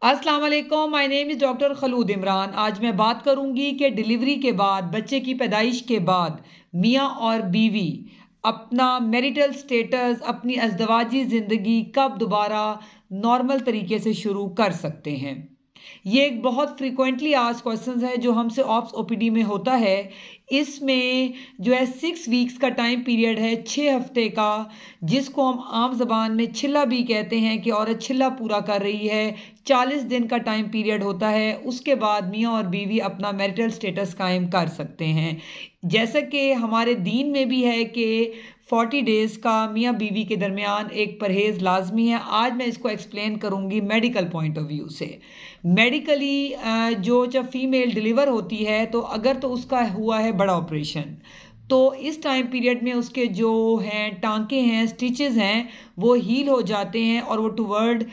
अस्सलाम वालेकुम, my name is doctor Khulood Imran. आज मैं बात करूंगी कि डिलीवरी के बाद, बच्चे की पैदाइश के बाद मियाँ और बीवी अपना मैरिटल स्टेटस, अपनी अज़दवाजी ज़िंदगी कब दोबारा नॉर्मल तरीके से शुरू कर सकते हैं। ये एक बहुत फ्रीक्वेंटली आस्क्ड क्वेश्चंस है जो हमसे ऑप्स ओपीडी में होता है। इसमें जो है 6 वीक्स का टाइम पीरियड है, 6 हफ्ते का, जिसको हम आम ज़बान में छिल्ला भी कहते हैं कि औरत छिल्ला पूरा कर रही है। 40 दिन का टाइम पीरियड होता है। उसके बाद मियाँ और बीवी अपना मैरिटल स्टेटस कायम कर सकते हैं। जैसा कि हमारे दीन में भी है कि 40 डेज़ का मियाँ बीवी के दरमियान एक परहेज़ लाजमी है। आज मैं इसको एक्सप्लेन करूँगी मेडिकल पॉइंट ऑफ व्यू से। मेडिकली जो जब फीमेल डिलीवर होती है तो अगर तो उसका हुआ है बड़ा ऑपरेशन, तो इस टाइम पीरियड में उसके जो हैं टांके हैं, स्टिचेस हैं, वो हील हो जाते हैं और वो टुवर्ड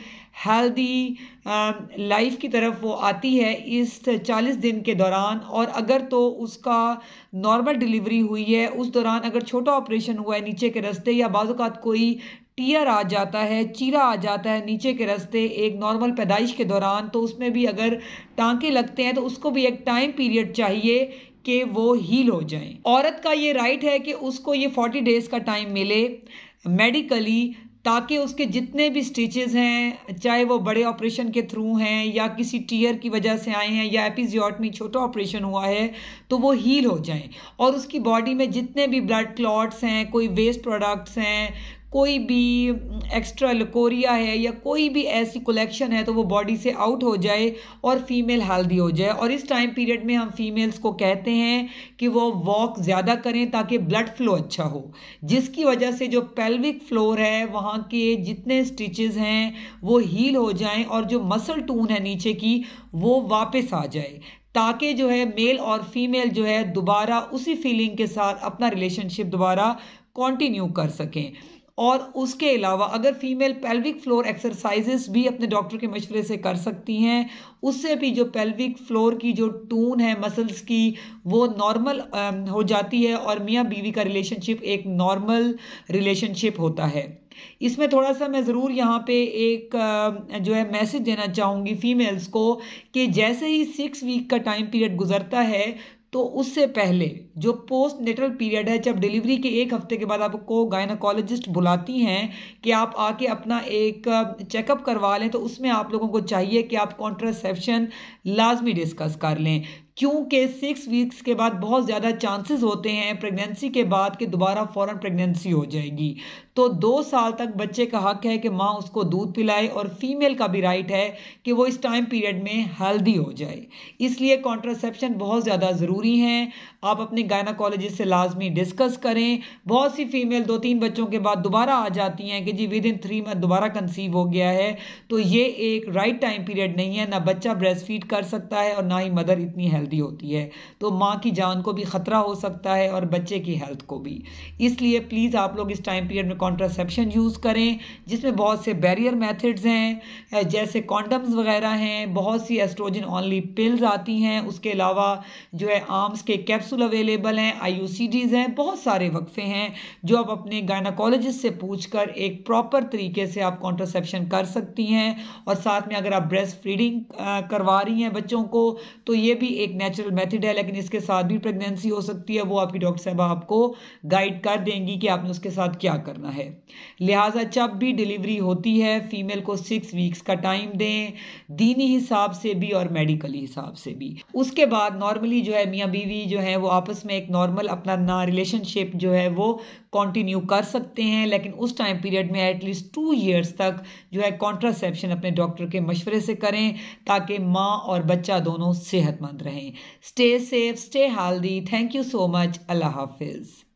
हेल्दी लाइफ की तरफ वो आती है इस 40 दिन के दौरान। और अगर तो उसका नॉर्मल डिलीवरी हुई है, उस दौरान अगर छोटा ऑपरेशन हुआ है नीचे के रास्ते, या बाज़-औक़ात कोई टियर आ जाता है, चीरा आ जाता है नीचे के रास्ते एक नॉर्मल पैदाइश के दौरान, तो उसमें भी अगर टांके लगते हैं तो उसको भी एक टाइम पीरियड चाहिए कि वो हील हो जाएं। औरत का ये राइट है कि उसको ये 40 डेज़ का टाइम मिले मेडिकली, ताकि उसके जितने भी स्टिचेस हैं, चाहे वो बड़े ऑपरेशन के थ्रू हैं या किसी टीयर की वजह से आए हैं या एपिजियोटमी छोटा ऑपरेशन हुआ है, तो वो हील हो जाएं। और उसकी बॉडी में जितने भी ब्लड क्लॉट्स हैं, कोई वेस्ट प्रोडक्ट्स हैं, कोई भी एक्स्ट्रा लकोरिया है या कोई भी ऐसी कलेक्शन है, तो वो बॉडी से आउट हो जाए और फीमेल हेल्दी हो जाए। और इस टाइम पीरियड में हम फीमेल्स को कहते हैं कि वो वॉक ज़्यादा करें ताकि ब्लड फ्लो अच्छा हो, जिसकी वजह से जो पेल्विक फ्लोर है, वहाँ के जितने स्टिचेस हैं वो हील हो जाएं और जो मसल टून है नीचे की वो वापस आ जाए, ताकि जो है मेल और फीमेल जो है दोबारा उसी फीलिंग के साथ अपना रिलेशनशिप दोबारा कंटिन्यू कर सकें। और उसके अलावा अगर फीमेल पेल्विक फ्लोर एक्सरसाइजेस भी अपने डॉक्टर के मशवरे से कर सकती हैं, उससे भी जो पेल्विक फ्लोर की जो टून है मसल्स की, वो नॉर्मल हो जाती है और मियाँ बीवी का रिलेशनशिप एक नॉर्मल रिलेशनशिप होता है। इसमें थोड़ा सा मैं ज़रूर यहाँ पे एक जो है मैसेज देना चाहूँगी फीमेल्स को कि जैसे ही 6 वीक का टाइम पीरियड गुजरता है, तो उससे पहले जो पोस्ट नेटल पीरियड है, जब डिलीवरी के 1 हफ्ते के बाद आपको गायनोकोलॉजिस्ट बुलाती हैं कि आप आके अपना एक चेकअप करवा लें, तो उसमें आप लोगों को चाहिए कि आप कॉन्ट्रासेप्शन लाजमी डिस्कस कर लें, क्योंकि 6 वीक्स के बाद बहुत ज़्यादा चांसेस होते हैं प्रेगनेंसी के बाद कि दोबारा फ़ौरन प्रेगनेंसी हो जाएगी। तो 2 साल तक बच्चे का हक है कि माँ उसको दूध पिलाए, और फीमेल का भी राइट है कि वो इस टाइम पीरियड में हेल्दी हो जाए। इसलिए कॉन्ट्रासेप्शन बहुत ज़्यादा ज़रूरी हैं। आप अपने गायनोकोलॉजिस्ट से लाजमी डिस्कस करें। बहुत सी फीमेल 2-3 बच्चों के बाद दोबारा आ जाती हैं कि जी विदिन 3 मंथ दोबारा कंसीव हो गया है, तो ये एक राइट टाइम पीरियड नहीं है। ना बच्चा ब्रेस्ट फीड कर सकता है और ना ही मदर इतनी हेल्दी होती है, तो माँ की जान को भी ख़तरा हो सकता है और बच्चे की हेल्थ को भी। इसलिए प्लीज़ आप लोग इस टाइम पीरियड में कॉन्ट्रासेप्शन यूज़ करें, जिसमें बहुत से बैरियर मेथड्स हैं, जैसे कॉन्डम्स वगैरह हैं, बहुत सी एस्ट्रोजन ऑनली पिल्स आती हैं, उसके अलावा जो है आर्म्स के कैप्सूल अवेलेबल हैं, IUCDs हैं, बहुत सारे वक्फे हैं जो आप अपने गायनोकोलॉजिस्ट से पूछकर एक प्रॉपर तरीके से आप कॉन्ट्रासेप्शन कर सकती हैं। और साथ में अगर आप ब्रेस्ट फीडिंग करवा रही हैं बच्चों को, तो ये भी एक नेचुरल मेथड है, लेकिन इसके साथ भी प्रेगनेंसी हो सकती है। वो आपकी डॉक्टर साहब आपको गाइड कर देंगी कि आपने उसके साथ क्या करना है। लिहाजा जब भी डिलीवरी होती है, फीमेल को 6 वीक्स का टाइम दें, दीनी हिसाब से भी और मेडिकली हिसाब से भी। उसके बाद नॉर्मली जो है मियाँ बीवी जो है वो आपस में एक नॉर्मल अपना ना रिलेशनशिप जो है वो कंटिन्यू कर सकते हैं, लेकिन उस टाइम पीरियड में एटलीस्ट 2 ईयर्स तक जो है कॉन्ट्रासेप्शन अपने डॉक्टर के मशवरे से करें, ताकि माँ और बच्चा दोनों सेहतमंद रहें। Stay safe, stay healthy. Thank you so much. अल्लाह हाफिज़।